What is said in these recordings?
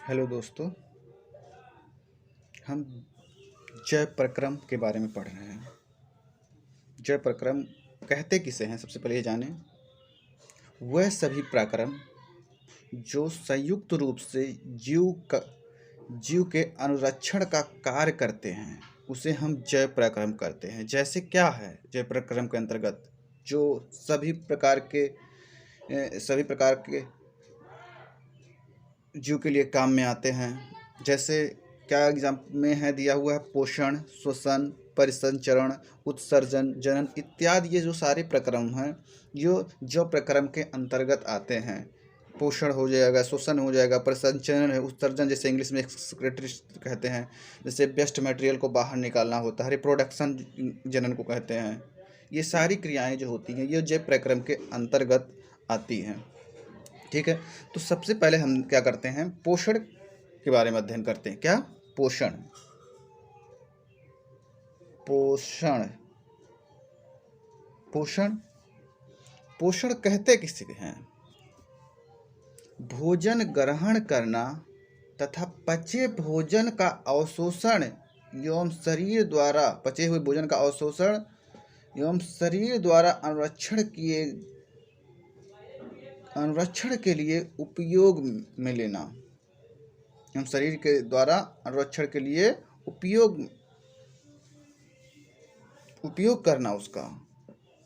Hello दोस्तों। हम जय प्रक्रम के बारे में पढ़ रहे हैं। जय प्रक्रम कहते किसे हैं, सबसे पहले ये जानें। वह सभी प्रक्रम जो संयुक्त रूप से जीव के अनुरक्षण का कार्य करते हैं उसे हम जय प्रक्रम करते हैं। जैसे क्या है जय प्रक्रम के अंतर्गत जो सभी प्रकार के जीव के लिए काम में आते हैं। जैसे क्या एग्जाम में है दिया हुआ है, पोषण, श्वसन, परिसंचरण, उत्सर्जन, जनन इत्यादि। ये जो सारे प्रक्रम हैं जो प्रक्रम के अंतर्गत आते हैं। पोषण हो जाएगा, श्वसन हो जाएगा, परिसंचरण है, उत्सर्जन जैसे इंग्लिश में एक्सक्रीटरी कहते हैं, जैसे वेस्ट मटेरियल को बाहर निकालना होता है, रिप्रोडक्शन जनन को कहते हैं। ये सारी क्रियाएं जो होती हैं ये जय प्रक्रम के अंतर्गत आती हैं। ठीक है, तो सबसे पहले हम क्या करते हैं, पोषण के बारे में अध्ययन करते हैं। क्या? पोषण। पोषण पोषण पोषण कहते किसे हैं? भोजन ग्रहण करना तथा पचे भोजन का अवशोषण एवं शरीर द्वारा पचे हुए भोजन का अवशोषण एवं शरीर द्वारा अनुरक्षण के लिए उपयोग में लेना। हम शरीर के द्वारा अनुरक्षण के लिए उपयोग करना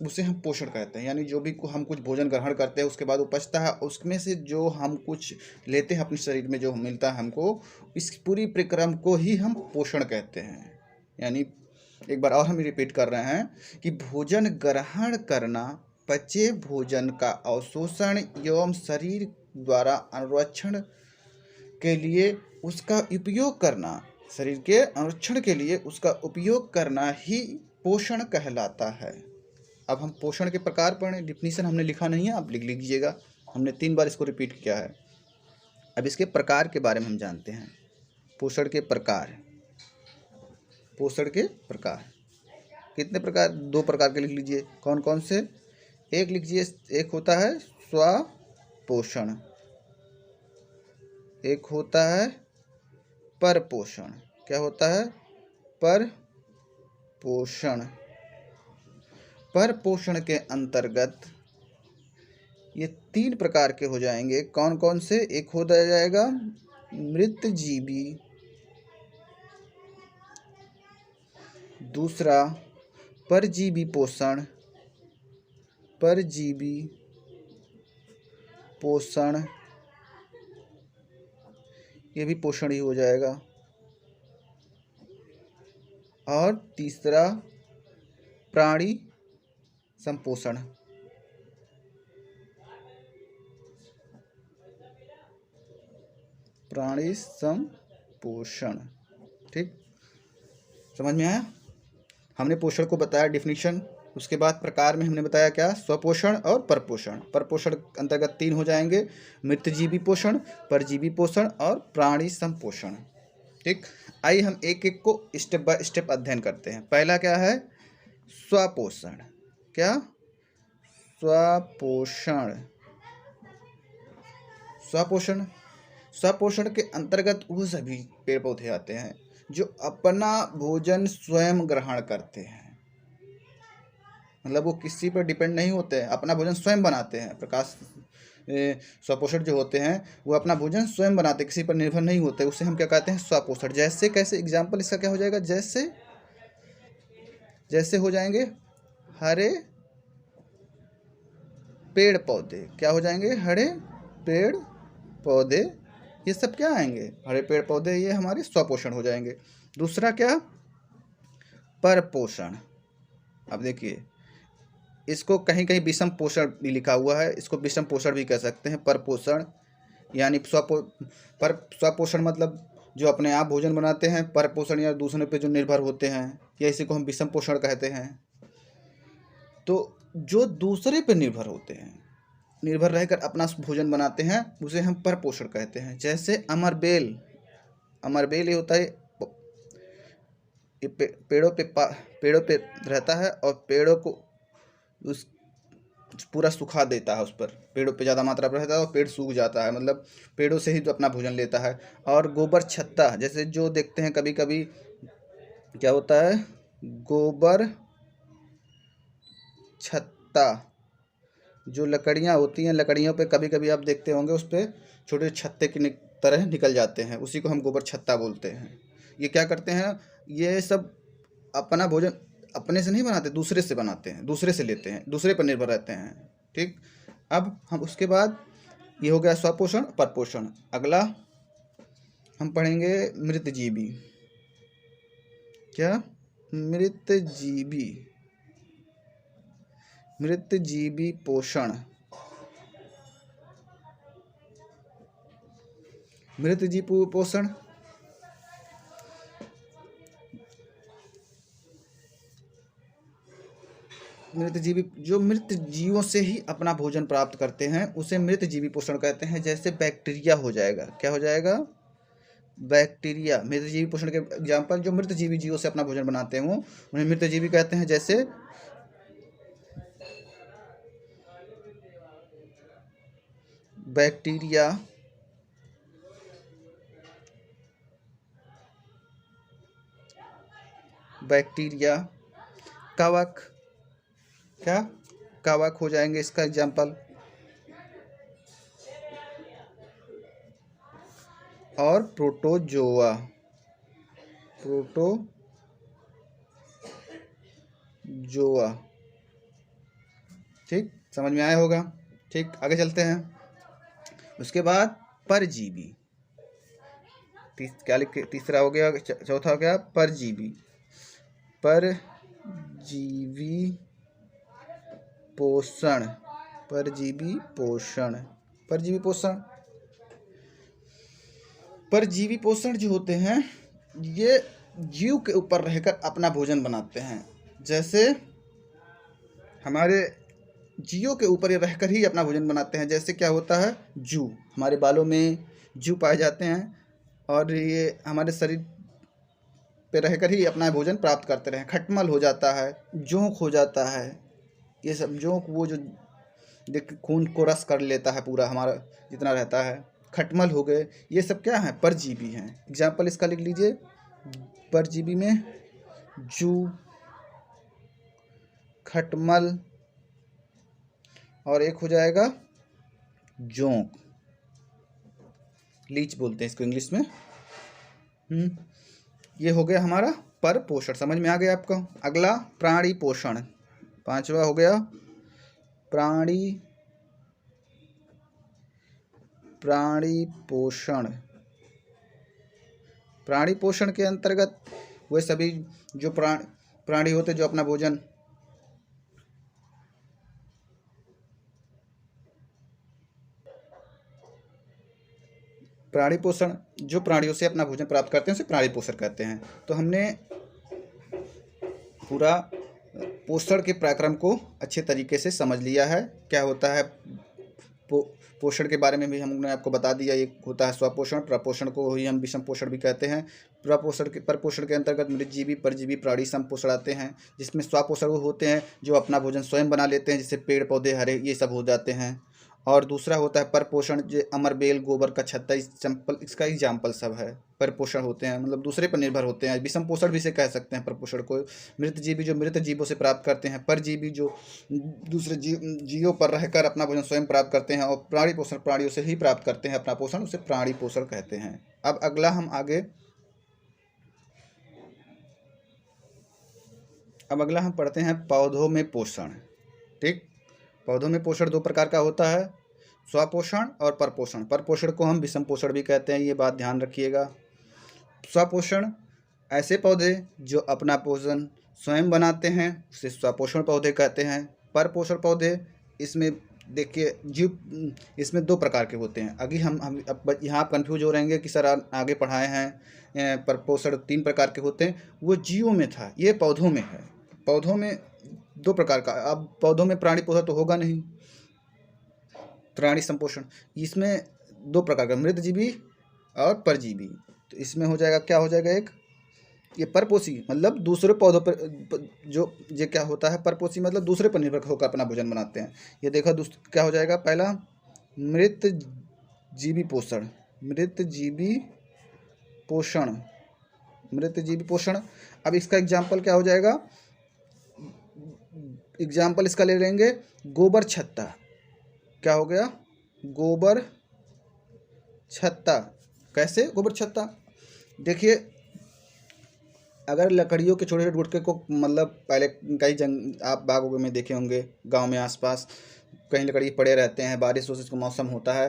उसे हम पोषण कहते हैं। यानी जो भी हम कुछ भोजन ग्रहण करते हैं उसके बाद वो पचता है, उसमें से जो हम कुछ लेते हैं अपने शरीर में जो मिलता है हमको, इस पूरी प्रक्रम को ही हम पोषण कहते हैं। यानी एक बार और हम रिपीट कर रहे हैं कि भोजन ग्रहण करना, पचे भोजन का अवशोषण एवं शरीर द्वारा अनुरक्षण के लिए उसका उपयोग करना, शरीर के अनुरक्षण के लिए उसका उपयोग करना ही पोषण कहलाता है। अब हम पोषण के प्रकार पढ़ें। डिफिनीशन हमने लिखा नहीं है, आप लिख लीजिएगा। हमने 3 बार इसको रिपीट किया है। अब इसके प्रकार के बारे में हम जानते हैं। पोषण के प्रकार कितने प्रकार? 2 प्रकार के लिख लीजिए। कौन कौन से? एक लिखिए, एक होता है स्वपोषण, एक होता है परपोषण। क्या होता है? परपोषण के अंतर्गत ये 3 प्रकार के हो जाएंगे। कौन कौन से? एक हो जाएगा मृतजीवी, दूसरा परजीवी पोषण, ये भी पोषण ही हो जाएगा, और तीसरा प्राणी संपोषण। ठीक, समझ में आया? हमने पोषण को बताया डिफिनीशन, उसके बाद प्रकार में हमने बताया क्या? स्वपोषण और परपोषण। परपोषण अंतर्गत 3 हो जाएंगे, मृतजीवी पोषण, परजीवी पोषण और प्राणी संपोषण। ठीक, आइए हम एक एक को स्टेप बाय स्टेप अध्ययन करते हैं। पहला क्या है? स्वपोषण। क्या? स्वपोषण के अंतर्गत वो सभी पेड़ पौधे आते हैं जो अपना भोजन स्वयं ग्रहण करते हैं। मतलब वो किसी पर डिपेंड नहीं होते हैं, अपना भोजन स्वयं बनाते हैं। स्वपोषण जो होते हैं वो अपना भोजन स्वयं बनाते हैं, किसी पर निर्भर नहीं होते। उसे हम क्या कहते हैं? स्वपोषण। जैसे कैसे? एग्जाम्पल इसका क्या हो जाएगा? जैसे हो जाएंगे हरे पेड़ पौधे। क्या हो जाएंगे? हरे पेड़ पौधे। ये सब क्या आएंगे? हरे पेड़ पौधे, ये हमारे स्वपोषण हो जाएंगे। दूसरा क्या? परपोषण। अब देखिए, इसको कहीं कहीं विषम पोषण भी लिखा हुआ है, इसको विषम पोषण भी कह सकते हैं। परपोषण यानी स्वपोषण मतलब जो अपने आप भोजन बनाते हैं, परपोषण या दूसरे पे जो निर्भर होते हैं, या इसी को हम विषम पोषण कहते हैं। तो जो दूसरे पे निर्भर होते हैं, निर्भर रहकर अपना भोजन बनाते हैं, उसे हम परपोषण कहते हैं। जैसे अमरबेल ये होता है, पेड़ों पे रहता है और पेड़ों को पूरा सुखा देता है, उस पर पेड़ों पे ज़्यादा मात्रा पर रहता है और पेड़ सूख जाता है, मतलब पेड़ों से ही तो अपना भोजन लेता है। और गोबर छत्ता, जैसे जो देखते हैं कभी कभी क्या होता है, गोबर छत्ता, जो लकड़ियाँ होती हैं, लकड़ियों पे कभी कभी आप देखते होंगे उस पे छोटे छत्ते की तरह निकल जाते हैं, उसी को हम गोबर छत्ता बोलते हैं। ये क्या करते हैं, ये सब अपना भोजन अपने से नहीं बनाते, दूसरे से बनाते हैं, दूसरे से लेते हैं, दूसरे पर निर्भर रहते हैं। ठीक। अब हम उसके बाद, ये हो गया स्वपोषण परपोषण। अगला हम पढ़ेंगे मृतजीवी। क्या? मृतजीवी, मृतजीवी पोषण। मृतजीवी पोषण, मृतजीवी जो मृत जीवों से ही अपना भोजन प्राप्त करते हैं उसे मृतजीवी पोषण कहते हैं। जैसे बैक्टीरिया हो जाएगा, क्या हो जाएगा? बैक्टीरिया। मृतजीवी पोषण के एग्जाम्पल, जो मृतजीवी जीवों से अपना भोजन बनाते हो उन्हें मृतजीवी कहते हैं। जैसे बैक्टीरिया, बैक्टीरिया, कवक, क्या? कवक हो जाएंगे इसका एग्जाम्पल। और प्रोटोजोआ, प्रोटोजोआ। ठीक, समझ में आया होगा। ठीक, आगे चलते हैं। उसके बाद परजीवी, क्या लिख, तीसरा हो गया, चौथा हो गया परजीवी। परजीवी पोषण, परजीवी पोषण, परजीवी पोषण। परजीवी पोषण जो होते हैं ये जीव के ऊपर रहकर अपना भोजन बनाते हैं। जैसे हमारे जीव के ऊपर ये रहकर ही अपना भोजन बनाते हैं। जैसे क्या होता है, जू, हमारे बालों में जू पाए जाते हैं और ये हमारे शरीर पे रहकर ही अपना भोजन प्राप्त करते रहे। खटमल हो जाता है, जोंक हो जाता है, ये सब जोंक वो जो देख खून को रस कर लेता है पूरा हमारा जितना रहता है, खटमल हो गए, ये सब क्या है, परजीवी हैं। एग्जाम्पल इसका लिख लीजिए, परजीवी में जू, खटमल, और एक हो जाएगा जोंक, लीच बोलते हैं इसको इंग्लिश में। ये हो गया हमारा पर पोषण, समझ में आ गया आपको। अगला प्राणी पोषण, पांचवा हो गया प्राणी पोषण। प्राणी पोषण के अंतर्गत वे सभी जो प्राणी होते जो अपना भोजन प्राणी पोषण, जो प्राणियों से अपना भोजन प्राप्त करते हैं उसे प्राणी पोषण कहते हैं। तो हमने पूरा पोषण के प्रक्रम को अच्छे तरीके से समझ लिया है। क्या होता है पोषण के बारे में भी हमने आपको बता दिया। एक होता है स्वपोषण, प्रपोषण को ही हम विषम पोषण भी कहते हैं। परपोषण के अंतर्गत मृतजीवी, परजीवी, प्राणी संपोषण आते हैं, जिसमें स्वपोषण वो होते हैं जो अपना भोजन स्वयं बना लेते हैं, जैसे पेड़ पौधे हरे ये सब हो जाते हैं। और दूसरा होता है परपोषण, जो अमरबेल, गोबर का छत्ता, इसका एग्जाम्पल सब है। परपोषण होते हैं मतलब दूसरे पर निर्भर होते हैं। विषम पोषण भी से कह सकते हैं परपोषण को। मृतजीवी जो मृत जीवों से प्राप्त करते हैं, परजीवी जो दूसरे जीवों पर रहकर अपना भोजन स्वयं प्राप्त करते हैं, और प्राणी पोषण प्राणियों से ही प्राप्त करते हैं अपना पोषण, उसे प्राणी पोषण कहते हैं। अब अगला हम पढ़ते हैं पौधों में पोषण। ठीक, पौधों में पोषण दो प्रकार का होता है, स्वपोषण और परपोषण। परपोषण को हम विषम पोषण भी कहते हैं, ये बात ध्यान रखिएगा। स्वपोषण ऐसे पौधे जो अपना पोषण स्वयं बनाते हैं उसे स्वपोषण पौधे कहते हैं। परपोषण पौधे, इसमें देखिए जीव, इसमें दो प्रकार के होते हैं। अभी हम अब यहाँ आप कन्फ्यूज हो रहेंगे कि सर आगे पढ़ाए हैं परपोषण 3 प्रकार के होते हैं, वो जीवों में था, ये पौधों में है। पौधों में 2 प्रकार का। अब पौधों में प्राणी पोषण तो होगा नहीं, प्राणी संपोषण, इसमें 2 प्रकार का, मृतजीवी और परजीवी। तो इसमें हो जाएगा, क्या हो जाएगा, एक ये परपोषी मतलब दूसरे पौधों पर जो ये क्या होता है, परपोषी मतलब दूसरे पर निर्भर होकर अपना भोजन बनाते हैं। ये देखो क्या हो जाएगा, पहला मृत जीवी पोषण, मृत जीवी पोषण, मृत जीवी पोषण। अब इसका एग्जाम्पल क्या हो जाएगा, एग्जाम्पल इसका ले लेंगे गोबर छत्ता। क्या हो गया, गोबर छत्ता। कैसे गोबर छत्ता, देखिए अगर लकड़ियों के छोटे छोटे गुटके को मतलब पहले कई जंग आप बागों में देखे होंगे, गांव में आसपास कहीं लकड़ी पड़े रहते हैं, बारिश वारिश का मौसम होता है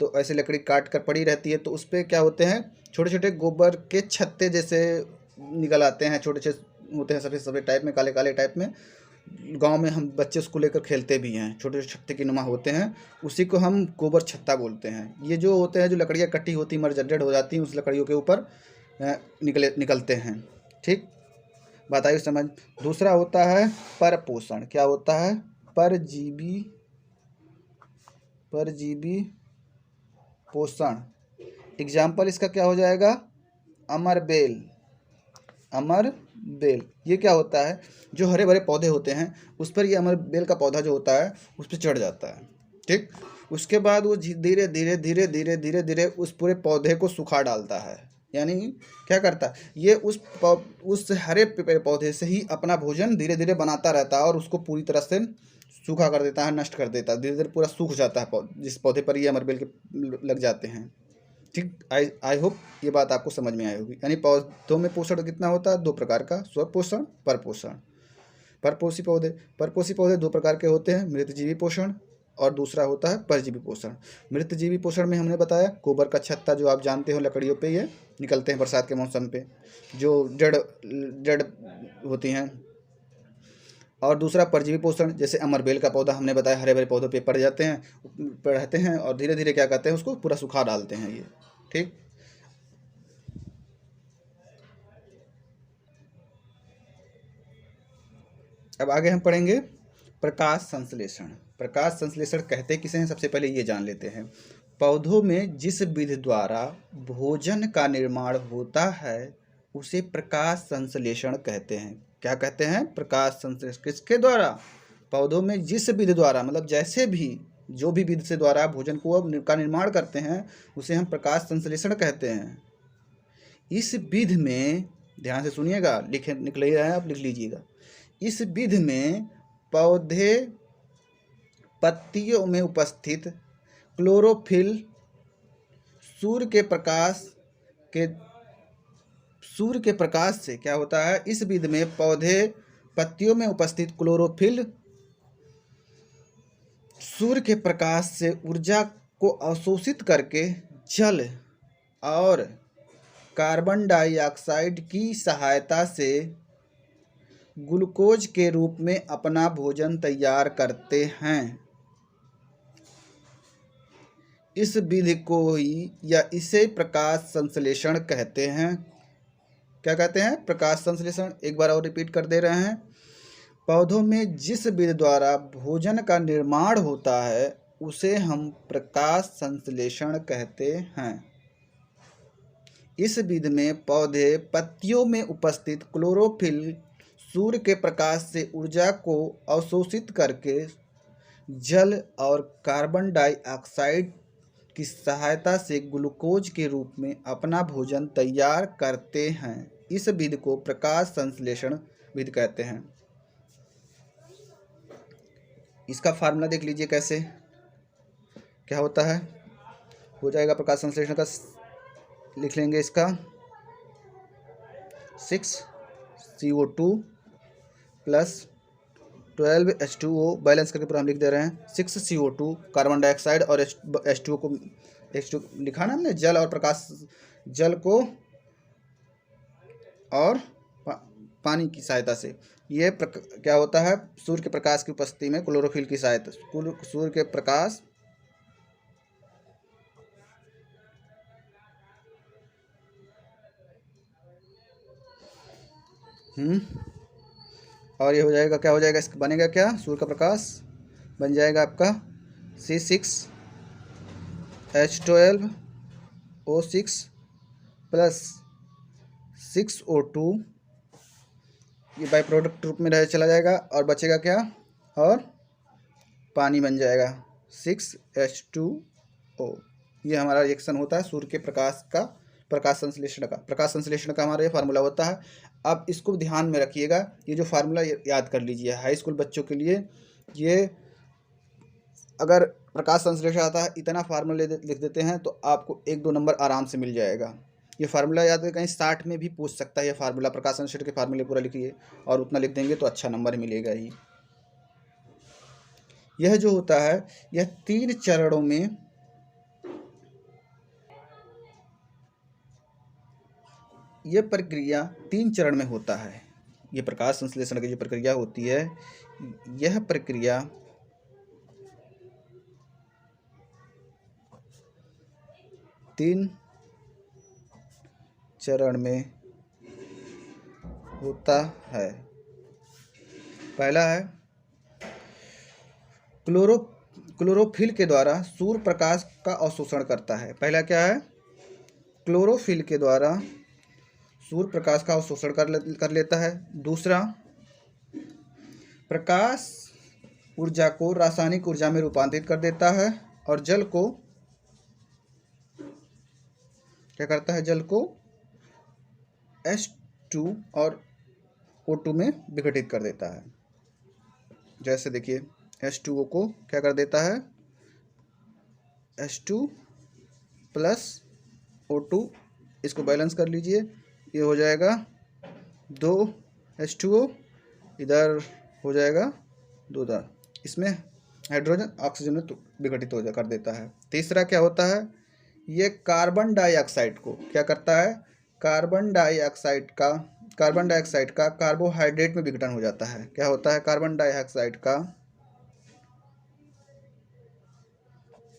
तो ऐसे लकड़ी काट कर पड़ी रहती है, तो उस पर क्या होते हैं, छोटे छोटे गोबर के छत्ते जैसे निकल आते हैं, छोटे छोटे होते हैं, सफ़ेद सफ़ेद टाइप में, काले काले टाइप में। गांव में हम बच्चे उसको लेकर खेलते भी हैं, छोटे छोटे छत्ते की नुमा होते हैं, उसी को हम गोबर छत्ता बोलते हैं। ये जो होते हैं, जो लकड़ियाँ कटी होती मरजड्डेड हो जाती हैं, उस लकड़ियों के ऊपर निकलते हैं। ठीक, बात आई समझ। दूसरा होता है परपोषण। क्या होता है, परजीवी, परजीवी पोषण। एग्जाम्पल इसका क्या हो जाएगा, अमरबेल, अमरबेल। ये क्या होता है, जो हरे भरे पौधे होते हैं उस पर ये अमरबेल का पौधा जो होता है उस पर चढ़ जाता है। ठीक, उसके बाद वो धीरे धीरे धीरे धीरे धीरे धीरे उस पूरे पौधे को सुखा डालता है। यानी क्या करता है, ये उस हरे पौधे से ही अपना भोजन धीरे धीरे बनाता रहता है और उसको पूरी तरह से सूखा कर देता है, नष्ट कर देता है, धीरे धीरे पूरा सूख जाता है जिस पौधे पर ये अमरबेल के लग जाते हैं। ठीक, आई होप ये बात आपको समझ में आई होगी। यानी पौधों में पोषण कितना होता है, दो प्रकार का, स्वपोषण, परपोषण। परपोषी पौधे दो प्रकार के होते हैं, मृतजीवी पोषण और दूसरा होता है परजीवी पोषण। मृतजीवी पोषण में हमने बताया गोबर का छत्ता, जो आप जानते हो लकड़ियों पे ये निकलते हैं बरसात के मौसम पे, जो जड़ जड़ होती हैं। और दूसरा परजीवी पोषण, जैसे अमरबेल का पौधा हमने बताया, हरे भरे पौधों पे पड़ जाते हैं, रहते हैं और धीरे धीरे क्या करते हैं, उसको पूरा सुखा डालते हैं ये। ठीक, अब आगे हम पढ़ेंगे प्रकाश संश्लेषण। प्रकाश संश्लेषण कहते किसे हैं, सबसे पहले ये जान लेते हैं। पौधों में जिस विधि द्वारा भोजन का निर्माण होता है उसे प्रकाश संश्लेषण कहते हैं। क्या कहते हैं, प्रकाश संश्लेषण। किसके द्वारा, पौधों में जिस विधि द्वारा, मतलब जैसे भी जो भी विधि से द्वारा भोजन को का निर्माण करते हैं उसे हम प्रकाश संश्लेषण कहते हैं। इस विधि में ध्यान से सुनिएगा, निकल ही रहा है, आप लिख लीजिएगा। इस विधि में पौधे पत्तियों में उपस्थित क्लोरोफिल सूर्य के प्रकाश से क्या होता है, इस विधि में पौधे पत्तियों में उपस्थित क्लोरोफिल सूर्य के प्रकाश से ऊर्जा को अवशोषित करके जल और कार्बन डाइऑक्साइड की सहायता से ग्लूकोज के रूप में अपना भोजन तैयार करते हैं। इस विधि को ही या इसे प्रकाश संश्लेषण कहते हैं। क्या कहते हैं, प्रकाश संश्लेषण। एक बार और रिपीट कर दे रहे हैं। पौधों में जिस विधि द्वारा भोजन का निर्माण होता है उसे हम प्रकाश संश्लेषण कहते हैं। इस विधि में पौधे पत्तियों में उपस्थित क्लोरोफिल सूर्य के प्रकाश से ऊर्जा को अवशोषित करके जल और कार्बन डाइऑक्साइड की सहायता से ग्लूकोज के रूप में अपना भोजन तैयार करते हैं। इस विधि को प्रकाश संश्लेषण विधि कहते हैं। इसका फार्मूला देख लीजिए कैसे क्या होता है, हो जाएगा प्रकाश संश्लेषण का, लिख लेंगे इसका 6CO2 प्लस 12H2O, बैलेंस करके पूरा हम लिख दे रहे हैं। 6CO2 कार्बन डाइऑक्साइड और H2O को, H2 लिखा ना हमने, जल और प्रकाश, जल को और पानी की सहायता से। ये क्या होता है, सूर्य के प्रकाश की उपस्थिति में क्लोरोफिल की सहायता, सूर्य के प्रकाश और ये हो जाएगा, क्या हो जाएगा, इसका बनेगा क्या, सूर्य का प्रकाश बन जाएगा आपका C6H12O6 प्लस 6O2 ये बाई प्रोडक्ट रूप में रह चला जाएगा और बचेगा क्या, और पानी बन जाएगा 6H2O। ये हमारा रिएक्शन होता है सूर्य के प्रकाश का, प्रकाश संश्लेषण का हमारा ये फार्मूला होता है। अब इसको ध्यान में रखिएगा, ये जो फार्मूला याद कर लीजिए हाई स्कूल बच्चों के लिए। ये अगर प्रकाश संश्लेषण आता है इतना फार्मूला लिख देते हैं तो आपको 1-2 नंबर आराम से मिल जाएगा। ये फार्मूला याद है, कहीं 60 में भी पूछ सकता है ये फार्मूला, प्रकाश संश्लेषण के फार्मूले पूरा लिखिए और उतना लिख देंगे तो अच्छा नंबर मिलेगा ही। यह जो होता है यह 3 चरणों में, यह प्रक्रिया 3 चरण में होता है। यह प्रकाश संश्लेषण की जो प्रक्रिया होती है, यह प्रक्रिया 3 चरण में होता है। पहला है क्लोरोफिल के द्वारा सूर्य प्रकाश का अवशोषण करता है। पहला क्या है, क्लोरोफिल के द्वारा सूर्य प्रकाश का अवशोषण कर लेता है। दूसरा, प्रकाश ऊर्जा को रासायनिक ऊर्जा में रूपांतरित कर देता है और जल को क्या करता है, जल को H2 और O2 में विघटित कर देता है। जैसे देखिए H2O को क्या कर देता है, H2 प्लस O2, इसको बैलेंस कर लीजिए, ये हो जाएगा 2 H2O, इधर हो जाएगा 2 इधर, इसमें हाइड्रोजन ऑक्सीजन में विघटित हो कर देता है। तीसरा क्या होता है, ये कार्बन डाइऑक्साइड को क्या करता है, कार्बन डाइऑक्साइड का कार्बोहाइड्रेट में विघटन हो जाता है। क्या होता है, कार्बन डाइऑक्साइड का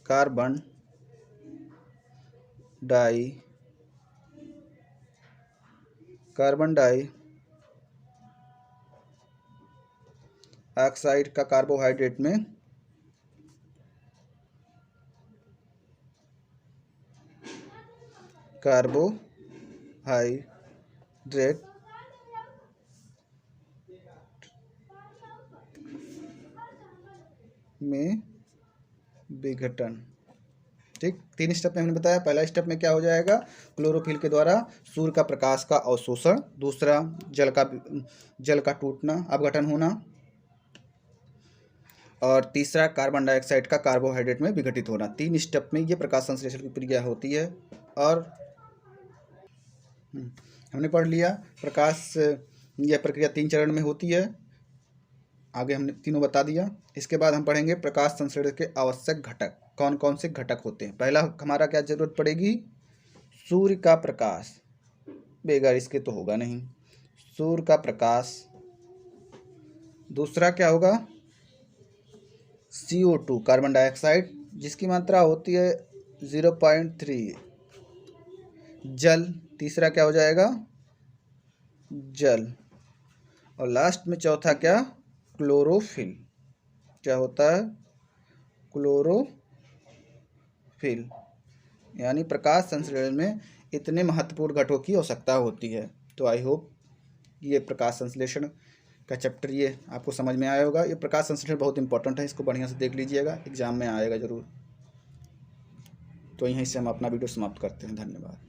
कार्बन डाइऑक्साइड का कार्बोहाइड्रेट में में विघटन। ठीक, 3 स्टेप में हमने बताया। पहला स्टेप में क्या हो जाएगा, क्लोरोफिल के द्वारा सूर्य का प्रकाश का अवशोषण। दूसरा, जल का टूटना, अपघटन होना। और तीसरा, कार्बन डाइऑक्साइड का कार्बोहाइड्रेट में विघटित होना। 3 स्टेप में ये प्रकाश संश्लेषण की प्रक्रिया होती है। और हमने पढ़ लिया प्रकाश, यह प्रक्रिया 3 चरण में होती है। आगे हमने तीनों बता दिया। इसके बाद हम पढ़ेंगे प्रकाश संश्लेषण के आवश्यक घटक, कौन कौन से घटक होते हैं। पहला हमारा क्या जरूरत पड़ेगी, सूर्य का प्रकाश, बेगर इसके तो होगा नहीं, सूर्य का प्रकाश। दूसरा क्या होगा, CO2 कार्बन डाइऑक्साइड, जिसकी मात्रा होती है 0.3। जल, तीसरा क्या हो जाएगा, जल। और लास्ट में चौथा क्या, क्लोरोफिल। क्या होता है, क्लोरोफिल। यानी प्रकाश संश्लेषण में इतने महत्वपूर्ण घटकों की आवश्यकता होती है। तो आई होप ये प्रकाश संश्लेषण का चैप्टर ये आपको समझ में आया होगा। ये प्रकाश संश्लेषण बहुत इंपॉर्टेंट है, इसको बढ़िया से देख लीजिएगा, एग्जाम में आएगा ज़रूर। तो यहीं से हम अपना वीडियो समाप्त करते हैं। धन्यवाद।